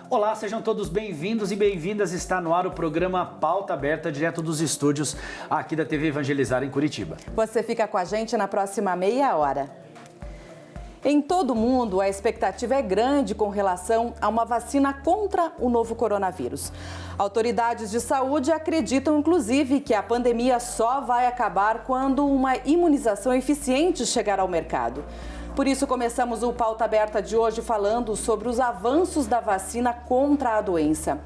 Olá, sejam todos bem-vindos e bem-vindas. Está no ar o programa Pauta Aberta, direto dos estúdios aqui da TV Evangelizar em Curitiba. Você fica com a gente na próxima meia hora. Em todo o mundo, a expectativa é grande com relação a uma vacina contra o novo coronavírus. Autoridades de saúde acreditam, inclusive, que a pandemia só vai acabar quando uma imunização eficiente chegar ao mercado. Por isso, começamos o Pauta Aberta de hoje falando sobre os avanços da vacina contra a doença.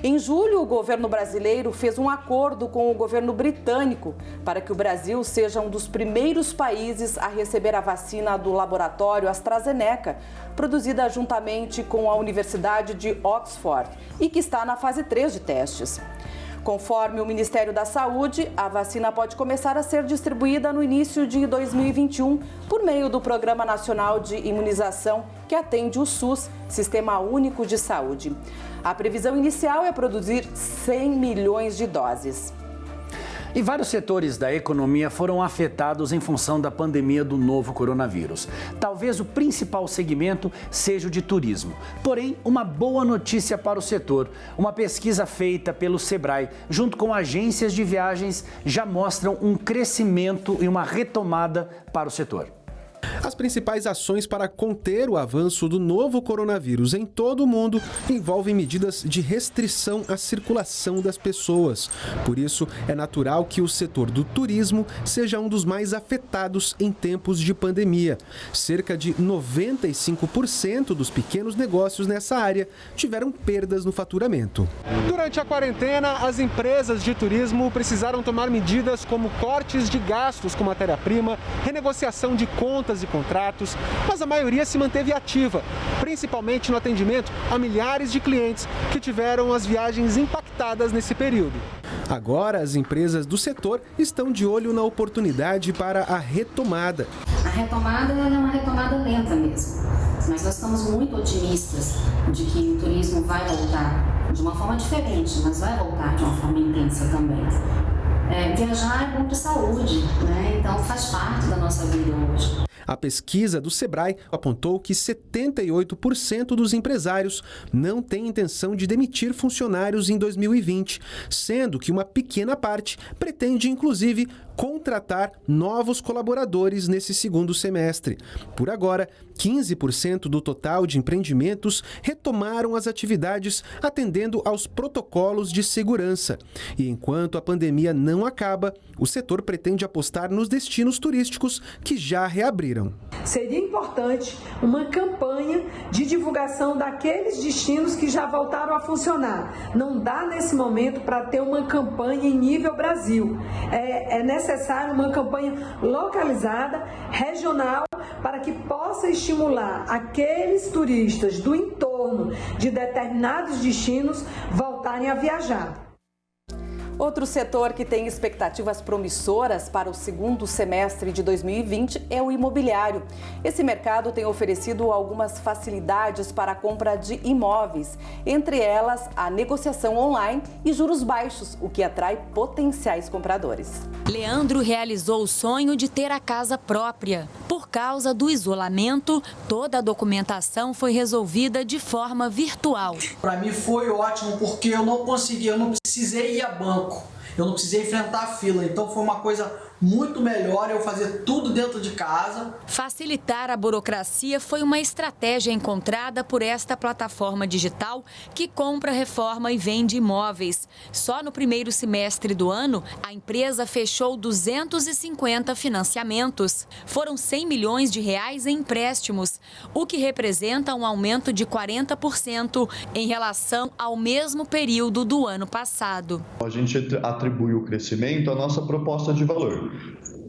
Em julho, o governo brasileiro fez um acordo com o governo britânico para que o Brasil seja um dos primeiros países a receber a vacina do laboratório AstraZeneca, produzida juntamente com a Universidade de Oxford e que está na fase 3 de testes. Conforme o Ministério da Saúde, a vacina pode começar a ser distribuída no início de 2021 por meio do Programa Nacional de Imunização, que atende o SUS, Sistema Único de Saúde. A previsão inicial é produzir 100 milhões de doses. E vários setores da economia foram afetados em função da pandemia do novo coronavírus. Talvez o principal segmento seja o de turismo. Porém, uma boa notícia para o setor. Uma pesquisa feita pelo Sebrae, junto com agências de viagens, já mostram um crescimento e uma retomada para o setor. As principais ações para conter o avanço do novo coronavírus em todo o mundo envolvem medidas de restrição à circulação das pessoas. Por isso, é natural que o setor do turismo seja um dos mais afetados em tempos de pandemia. Cerca de 95% dos pequenos negócios nessa área tiveram perdas no faturamento. Durante a quarentena, as empresas de turismo precisaram tomar medidas como cortes de gastos com matéria-prima, renegociação de contas e contratos, mas a maioria se manteve ativa, principalmente no atendimento a milhares de clientes que tiveram as viagens impactadas nesse período. Agora, as empresas do setor estão de olho na oportunidade para a retomada. A retomada é uma retomada lenta mesmo, mas nós estamos muito otimistas de que o turismo vai voltar de uma forma diferente, mas vai voltar de uma forma intensa também. Viajar é bom para a saúde, né? Então faz parte da nossa vida hoje. A pesquisa do Sebrae apontou que 78% dos empresários não têm intenção de demitir funcionários em 2020, sendo que uma pequena parte pretende, inclusive, contratar novos colaboradores nesse segundo semestre. Por agora, 15% do total de empreendimentos retomaram as atividades atendendo aos protocolos de segurança. E enquanto a pandemia não acaba, o setor pretende apostar nos destinos turísticos que já reabriram. Seria importante uma campanha de divulgação daqueles destinos que já voltaram a funcionar. Não dá nesse momento para ter uma campanha em nível Brasil. É necessário uma campanha localizada, regional, para que possa estimular aqueles turistas do entorno de determinados destinos voltarem a viajar. Outro setor que tem expectativas promissoras para o segundo semestre de 2020 é o imobiliário. Esse mercado tem oferecido algumas facilidades para a compra de imóveis, entre elas a negociação online e juros baixos, o que atrai potenciais compradores. Leandro realizou o sonho de ter a casa própria. Por causa do isolamento, toda a documentação foi resolvida de forma virtual. Para mim foi ótimo porque eu não precisei ir a banco. Eu não precisei enfrentar a fila, então foi uma coisa muito melhor eu fazer tudo dentro de casa. Facilitar a burocracia foi uma estratégia encontrada por esta plataforma digital que compra, reforma e vende imóveis. Só no primeiro semestre do ano, a empresa fechou 250 financiamentos. Foram 100 milhões de reais em empréstimos, o que representa um aumento de 40% em relação ao mesmo período do ano passado. A gente atribui o crescimento à nossa proposta de valor.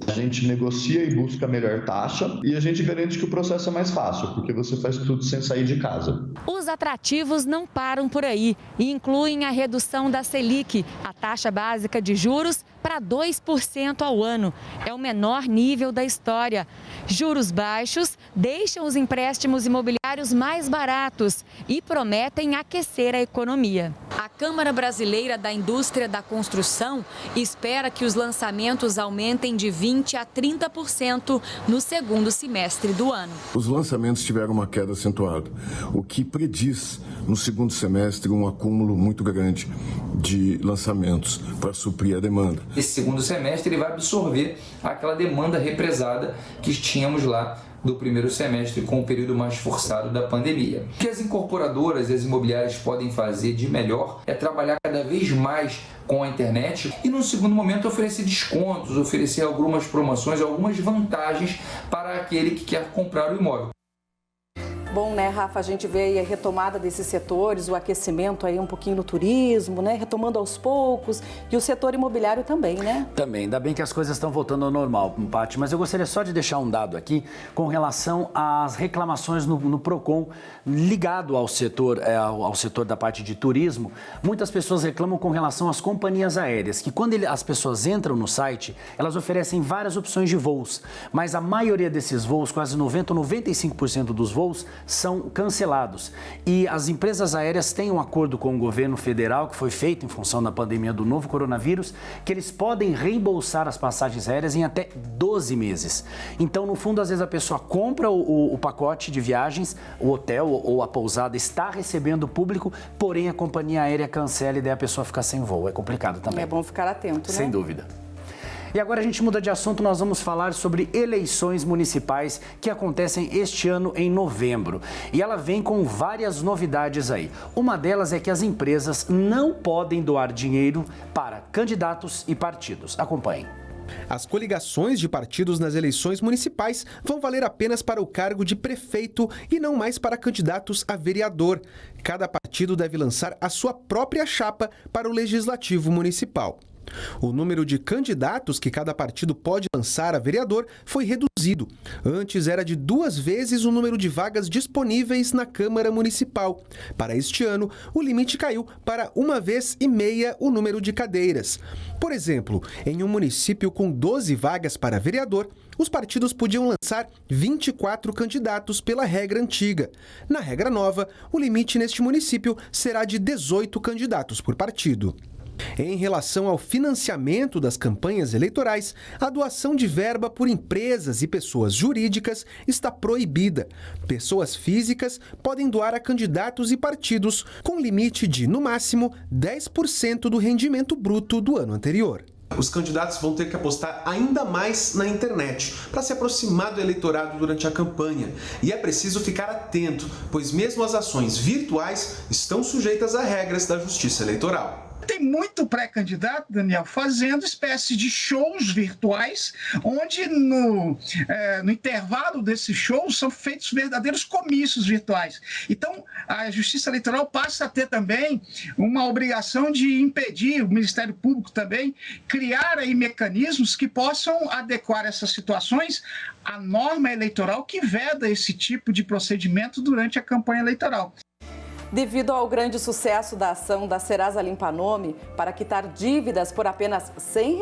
A gente negocia e busca a melhor taxa e a gente garante que o processo é mais fácil, porque você faz tudo sem sair de casa. Os atrativos não param por aí e incluem a redução da Selic, a taxa básica de juros, para 2% ao ano. É o menor nível da história. Juros baixos deixam os empréstimos imobiliários mais baratos e prometem aquecer a economia. A Câmara Brasileira da Indústria da Construção espera que os lançamentos aumentem de 20% a 30% no segundo semestre do ano. Os lançamentos tiveram uma queda acentuada, o que prediz no segundo semestre um acúmulo muito grande de lançamentos para suprir a demanda. Esse segundo semestre ele vai absorver aquela demanda represada que tínhamos lá do primeiro semestre com o período mais forçado da pandemia. O que as incorporadoras e as imobiliárias podem fazer de melhor é trabalhar cada vez mais com a internet e, num segundo momento, oferecer descontos, oferecer algumas promoções, algumas vantagens para aquele que quer comprar o imóvel. Bom, né, Rafa, a gente vê aí a retomada desses setores, o aquecimento aí um pouquinho no turismo, né, retomando aos poucos, e o setor imobiliário também, né? Também, ainda bem que as coisas estão voltando ao normal, Paty, mas eu gostaria só de deixar um dado aqui com relação às reclamações no PROCON ligado ao setor da parte de turismo. Muitas pessoas reclamam com relação às companhias aéreas, que quando as pessoas entram no site, elas oferecem várias opções de voos, mas a maioria desses voos, quase 90% ou 95% dos voos, são cancelados. E as empresas aéreas têm um acordo com o governo federal, que foi feito em função da pandemia do novo coronavírus, que eles podem reembolsar as passagens aéreas em até 12 meses. Então, no fundo, às vezes a pessoa compra o pacote de viagens, o hotel ou a pousada está recebendo o público, porém a companhia aérea cancela e daí a pessoa fica sem voo. É complicado também. É bom ficar atento, né? Sem dúvida. E agora a gente muda de assunto, nós vamos falar sobre eleições municipais que acontecem este ano em novembro. E ela vem com várias novidades aí. Uma delas é que as empresas não podem doar dinheiro para candidatos e partidos. Acompanhem. As coligações de partidos nas eleições municipais vão valer apenas para o cargo de prefeito e não mais para candidatos a vereador. Cada partido deve lançar a sua própria chapa para o legislativo municipal. O número de candidatos que cada partido pode lançar a vereador foi reduzido. Antes era de 2 vezes o número de vagas disponíveis na Câmara Municipal. Para este ano, o limite caiu para 1,5 vezes o número de cadeiras. Por exemplo, em um município com 12 vagas para vereador, os partidos podiam lançar 24 candidatos pela regra antiga. Na regra nova, o limite neste município será de 18 candidatos por partido. Em relação ao financiamento das campanhas eleitorais, a doação de verba por empresas e pessoas jurídicas está proibida. Pessoas físicas podem doar a candidatos e partidos com limite de, no máximo, 10% do rendimento bruto do ano anterior. Os candidatos vão ter que apostar ainda mais na internet para se aproximar do eleitorado durante a campanha. E é preciso ficar atento, pois mesmo as ações virtuais estão sujeitas a regras da Justiça Eleitoral. Tem muito pré-candidato, Daniel, fazendo espécie de shows virtuais, onde no intervalo desses shows são feitos verdadeiros comícios virtuais. Então, a Justiça Eleitoral passa a ter também uma obrigação de impedir, o Ministério Público também, criar aí mecanismos que possam adequar essas situações à norma eleitoral que veda esse tipo de procedimento durante a campanha eleitoral. Devido ao grande sucesso da ação da Serasa Limpa Nome para quitar dívidas por apenas R$ 100,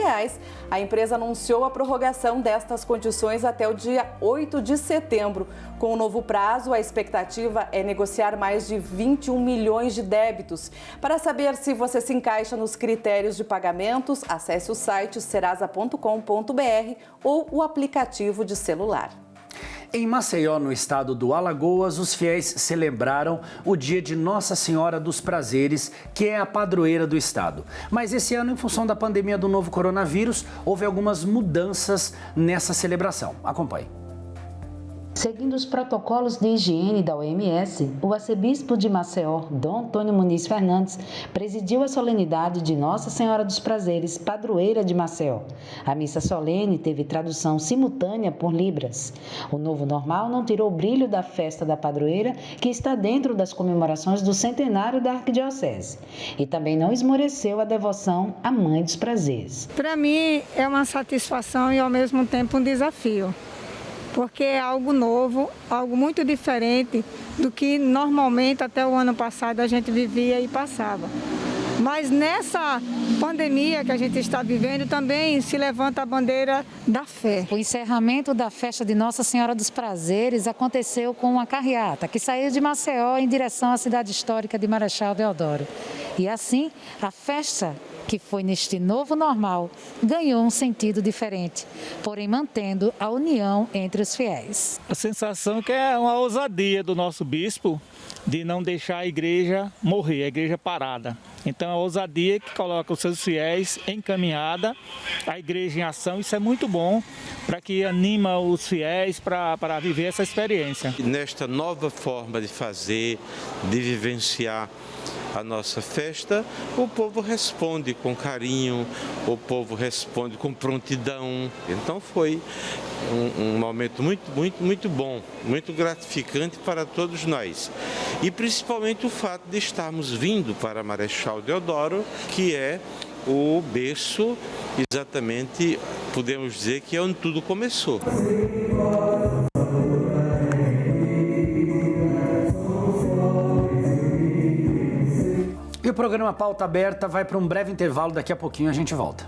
a empresa anunciou a prorrogação destas condições até o dia 8 de setembro. Com o novo prazo, a expectativa é negociar mais de 21 milhões de débitos. Para saber se você se encaixa nos critérios de pagamentos, acesse o site serasa.com.br ou o aplicativo de celular. Em Maceió, no estado do Alagoas, os fiéis celebraram o dia de Nossa Senhora dos Prazeres, que é a padroeira do estado. Mas esse ano, em função da pandemia do novo coronavírus, houve algumas mudanças nessa celebração. Acompanhe. Seguindo os protocolos de higiene da OMS, o arcebispo de Maceió, Dom Antônio Muniz Fernandes, presidiu a solenidade de Nossa Senhora dos Prazeres, padroeira de Maceió. A missa solene teve tradução simultânea por Libras. O novo normal não tirou o brilho da festa da padroeira, que está dentro das comemorações do centenário da Arquidiocese. E também não esmoreceu a devoção à Mãe dos Prazeres. Para mim é uma satisfação e ao mesmo tempo um desafio. Porque é algo novo, algo muito diferente do que normalmente até o ano passado a gente vivia e passava. Mas nessa pandemia que a gente está vivendo, também se levanta a bandeira da fé. O encerramento da festa de Nossa Senhora dos Prazeres aconteceu com uma carreata que saiu de Maceió em direção à cidade histórica de Marechal Deodoro. E assim, a festa, que foi neste novo normal, ganhou um sentido diferente, porém mantendo a união entre os fiéis. A sensação que é uma ousadia do nosso bispo de não deixar a igreja morrer, a igreja parada. Então, a ousadia que coloca os seus fiéis em caminhada, a igreja em ação, isso é muito bom para que anima os fiéis para viver essa experiência. Nesta nova forma de fazer, de vivenciar a nossa festa, o povo responde com carinho, o povo responde com prontidão. Então foi um momento muito bom, muito gratificante para todos nós. E principalmente o fato de estarmos vindo para Marechal Deodoro, que é o berço, exatamente, podemos dizer que é onde tudo começou. E o programa Pauta Aberta vai para um breve intervalo, daqui a pouquinho a gente volta.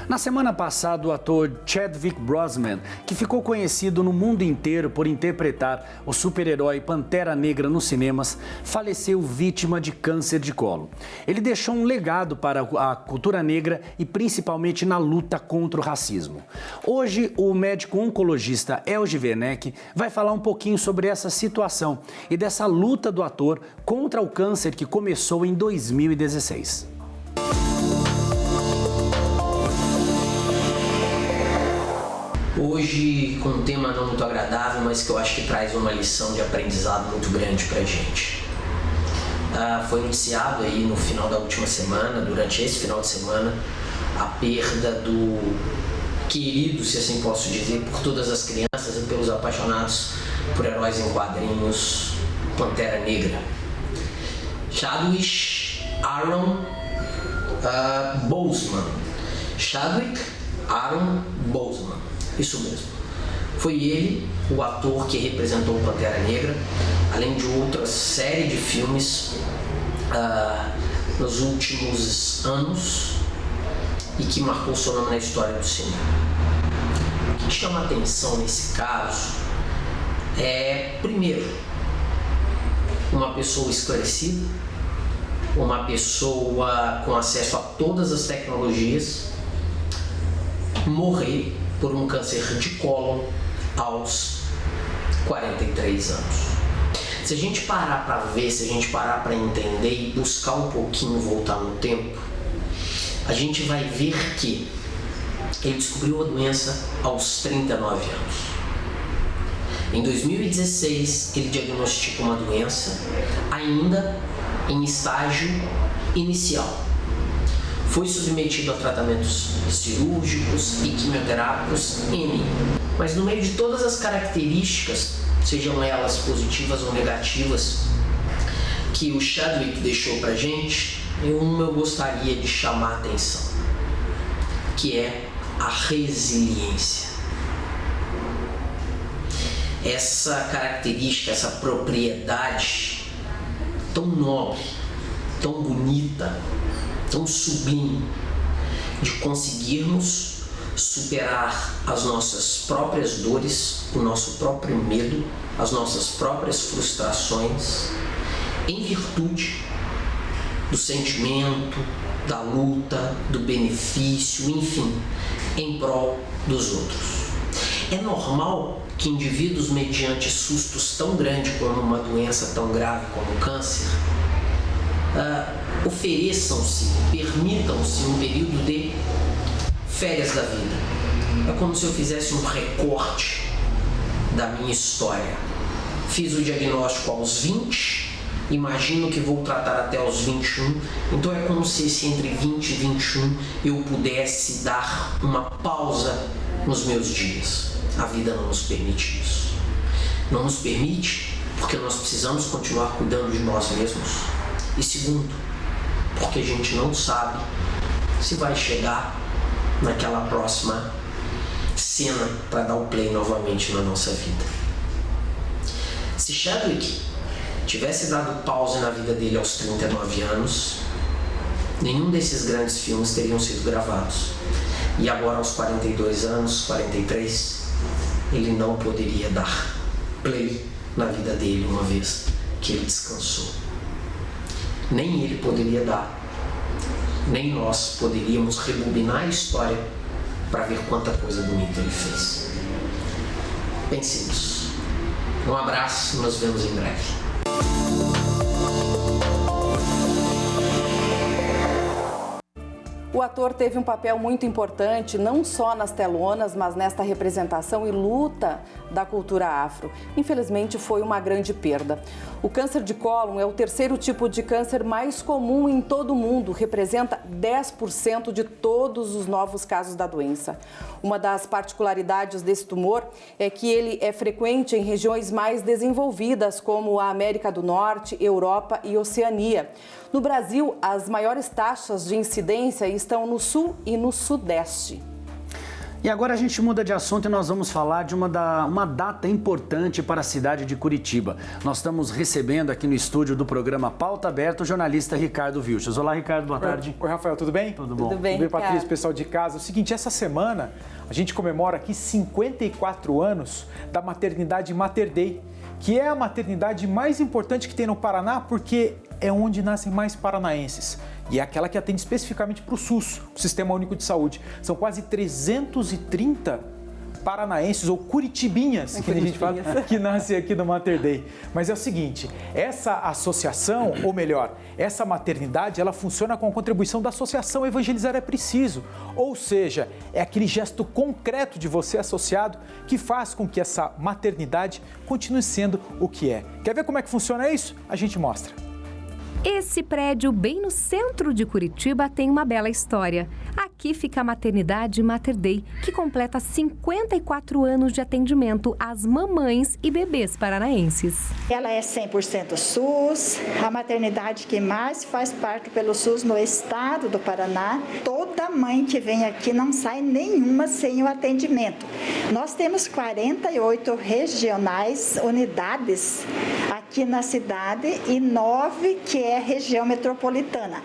Na semana passada, o ator Chadwick Boseman, que ficou conhecido no mundo inteiro por interpretar o super-herói Pantera Negra nos cinemas, faleceu vítima de câncer de colo. Ele deixou um legado para a cultura negra e principalmente na luta contra o racismo. Hoje, o médico oncologista Elgi Werneck vai falar um pouquinho sobre essa situação e dessa luta do ator contra o câncer que começou em 2016. Hoje, com um tema não muito agradável, mas que eu acho que traz uma lição de aprendizado muito grande pra gente. Foi noticiado aí no final da última semana, durante esse final de semana, a perda do querido, se assim posso dizer, por todas as crianças e pelos apaixonados por heróis em quadrinhos, Pantera Negra. Chadwick Aaron Boseman. Chadwick Aaron Boseman. Isso mesmo. Foi ele, o ator que representou o Pantera Negra, além de outra série de filmes nos últimos anos e que marcou seu nome na história do cinema. O que chama a atenção nesse caso é, primeiro, uma pessoa esclarecida, uma pessoa com acesso a todas as tecnologias, morrer por um câncer de cólon aos 43 anos. Se a gente parar para ver, se a gente parar para entender e buscar um pouquinho voltar no tempo, a gente vai ver que ele descobriu a doença aos 39 anos. Em 2016, ele diagnosticou uma doença ainda em estágio inicial. Foi submetido a tratamentos cirúrgicos e quimioterápicos N. Mas no meio de todas as características, sejam elas positivas ou negativas, que o Chadwick deixou pra gente, eu gostaria de chamar a atenção, que é a resiliência. Essa característica, essa propriedade tão nobre, tão bonita, tão sublime, de conseguirmos superar as nossas próprias dores, o nosso próprio medo, as nossas próprias frustrações, em virtude do sentimento, da luta, do benefício, enfim, em prol dos outros. É normal que indivíduos mediante sustos tão grandes como uma doença tão grave como o câncer, ofereçam-se, permitam-se um período de férias da vida. É como se eu fizesse um recorte da minha história. Fiz o diagnóstico aos 20, imagino que vou tratar até aos 21, então é como se entre 20 e 21 eu pudesse dar uma pausa nos meus dias. A vida não nos permite isso. Não nos permite porque nós precisamos continuar cuidando de nós mesmos. E segundo, porque a gente não sabe se vai chegar naquela próxima cena para dar o play novamente na nossa vida. Se Chadwick tivesse dado pause na vida dele aos 39 anos, nenhum desses grandes filmes teriam sido gravados. E agora aos 42 anos, 43, ele não poderia dar play na vida dele uma vez que ele descansou. Nem ele poderia dar, nem nós poderíamos rebobinar a história para ver quanta coisa bonita ele fez. Pense nisso. Um abraço e nos vemos em breve. O ator teve um papel muito importante, não só nas telonas, mas nesta representação e luta da cultura afro. Infelizmente, foi uma grande perda. O câncer de cólon é o terceiro tipo de câncer mais comum em todo o mundo, representa 10% de todos os novos casos da doença. Uma das particularidades desse tumor é que ele é frequente em regiões mais desenvolvidas, como a América do Norte, Europa e Oceania. No Brasil, as maiores taxas de incidência estão no Sul e no Sudeste. E agora a gente muda de assunto e nós vamos falar de uma data importante para a cidade de Curitiba. Nós estamos recebendo aqui no estúdio do programa Pauta Aberta o jornalista Ricardo Vilches. Olá, Ricardo, boa tarde. Oi, Rafael, tudo bem? Tudo bom. Tudo bem, Patrícia, pessoal de casa. É o seguinte, essa semana a gente comemora aqui 54 anos da maternidade Mater Dei, que é a maternidade mais importante que tem no Paraná, porque é onde nascem mais paranaenses. E é aquela que atende especificamente para o SUS, o Sistema Único de Saúde. São quase 330 paranaenses, ou curitibinhas, que a gente fala, que nascem aqui no Mater Dei. Mas é o seguinte, essa associação, ou melhor, essa maternidade, ela funciona com a contribuição da Associação Evangelizar é Preciso. Ou seja, é aquele gesto concreto de você associado que faz com que essa maternidade continue sendo o que é. Quer ver como é que funciona isso? A gente mostra. Esse prédio, bem no centro de Curitiba, tem uma bela história. Aqui fica a maternidade Mater Dei, que completa 54 anos de atendimento às mamães e bebês paranaenses. Ela é 100% SUS, a maternidade que mais faz parte pelo SUS no estado do Paraná. Toda mãe que vem aqui não sai nenhuma sem o atendimento. Nós temos 48 regionais, unidades aqui na cidade e 9 que é região metropolitana.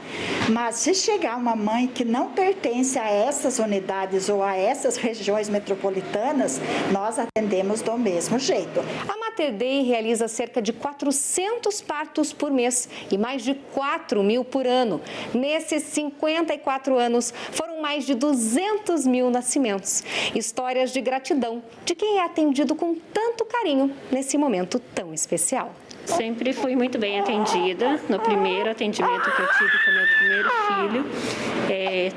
Mas se chegar uma mãe que não pertence a essas unidades ou a essas regiões metropolitanas, nós atendemos do mesmo jeito. A Mater Dei realiza cerca de 400 partos por mês e mais de 4.000 por ano. Nesses 54 anos, foram mais de 200 mil nascimentos. Histórias de gratidão de quem é atendido com tanto carinho nesse momento tão especial. Sempre fui muito bem atendida no primeiro atendimento que eu tive com meu primeiro filho.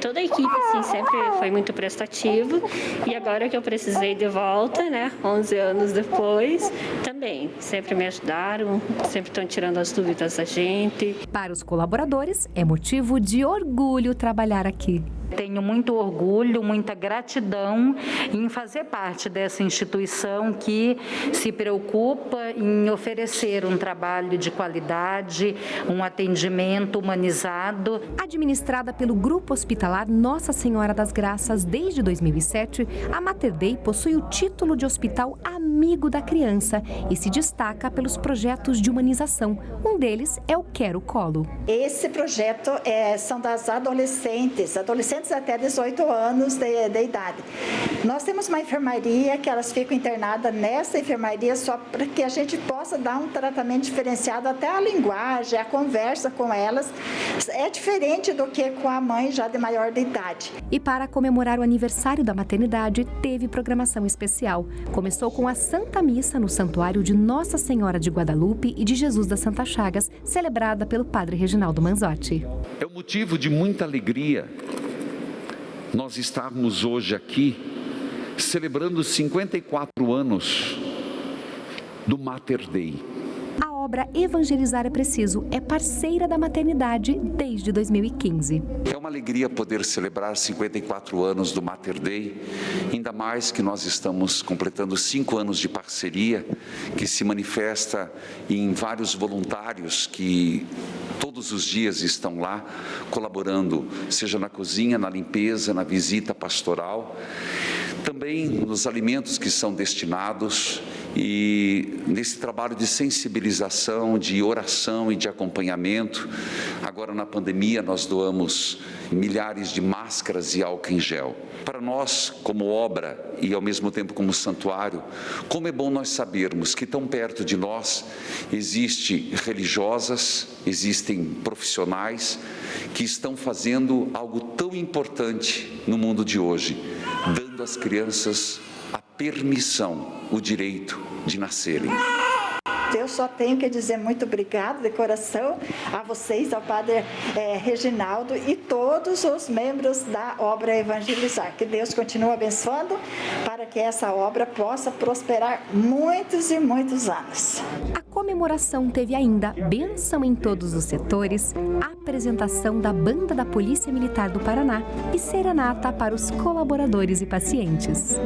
Toda a equipe assim, sempre foi muito prestativa e agora que eu precisei de volta, 11 anos depois, também sempre me ajudaram, sempre estão tirando as dúvidas da gente. Para os colaboradores, é motivo de orgulho trabalhar aqui. Tenho muito orgulho, muita gratidão em fazer parte dessa instituição que se preocupa em oferecer um trabalho de qualidade, um atendimento humanizado. Administrada pelo Grupo Hospitalar Nossa Senhora das Graças desde 2007, a Mater Dei possui o título de Hospital Amigo da Criança e se destaca pelos projetos de humanização. Um deles é o Quero Colo. Esse projeto são das adolescentes até 18 anos de idade. Nós temos uma enfermaria que elas ficam internadas nessa enfermaria só para que a gente possa dar um tratamento diferenciado, até a linguagem, a conversa com elas é diferente do que com a mãe já de maior de idade. E para comemorar o aniversário da maternidade, teve programação especial. Começou com a Santa Missa no Santuário de Nossa Senhora de Guadalupe e de Jesus das Santas Chagas, celebrada pelo Padre Reginaldo Manzotti. É um motivo de muita alegria nós estarmos hoje aqui celebrando 54 anos do Mater Dei. A obra Evangelizar é Preciso é parceira da maternidade desde 2015. É uma alegria poder celebrar 54 anos do Mater Dei, ainda mais que nós estamos completando 5 anos de parceria, que se manifesta em vários voluntários que todos os dias estão lá colaborando, seja na cozinha, na limpeza, na visita pastoral. Também nos alimentos que são destinados e nesse trabalho de sensibilização, de oração e de acompanhamento. Agora na pandemia nós doamos milhares de máscaras e álcool em gel. Para nós, como obra e ao mesmo tempo como santuário, como é bom nós sabermos que tão perto de nós existem religiosas, existem profissionais que estão fazendo algo tão importante no mundo de hoje, dando às crianças a permissão, o direito de nascerem. Eu só tenho que dizer muito obrigado de coração a vocês, ao Padre Reginaldo e todos os membros da obra Evangelizar. Que Deus continue abençoando para que essa obra possa prosperar muitos e muitos anos. A comemoração teve ainda bênção em todos os setores, apresentação da Banda da Polícia Militar do Paraná e serenata para os colaboradores e pacientes.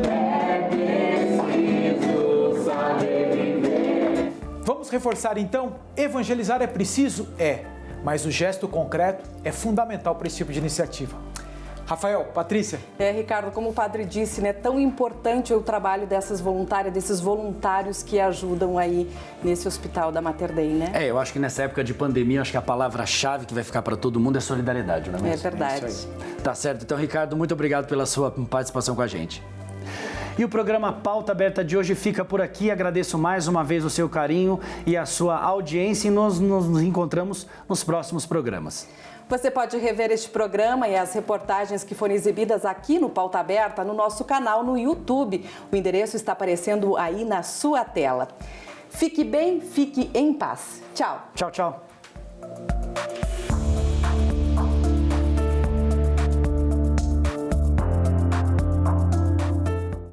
Vamos reforçar então? Evangelizar é preciso? É, mas o gesto concreto é fundamental para esse tipo de iniciativa. Rafael, Patrícia. Ricardo, como o padre disse, né, tão importante o trabalho dessas voluntárias, desses voluntários que ajudam aí nesse hospital da Mater Dei, né? Eu acho que nessa época de pandemia, acho que a palavra-chave que vai ficar para todo mundo é solidariedade, não é mesmo? É verdade. Isso aí. Tá certo. Então, Ricardo, muito obrigado pela sua participação com a gente. E o programa Pauta Aberta de hoje fica por aqui. Agradeço mais uma vez o seu carinho e a sua audiência e nos encontramos nos próximos programas. Você pode rever este programa e as reportagens que foram exibidas aqui no Pauta Aberta no nosso canal no YouTube. O endereço está aparecendo aí na sua tela. Fique bem, fique em paz. Tchau. Tchau, tchau.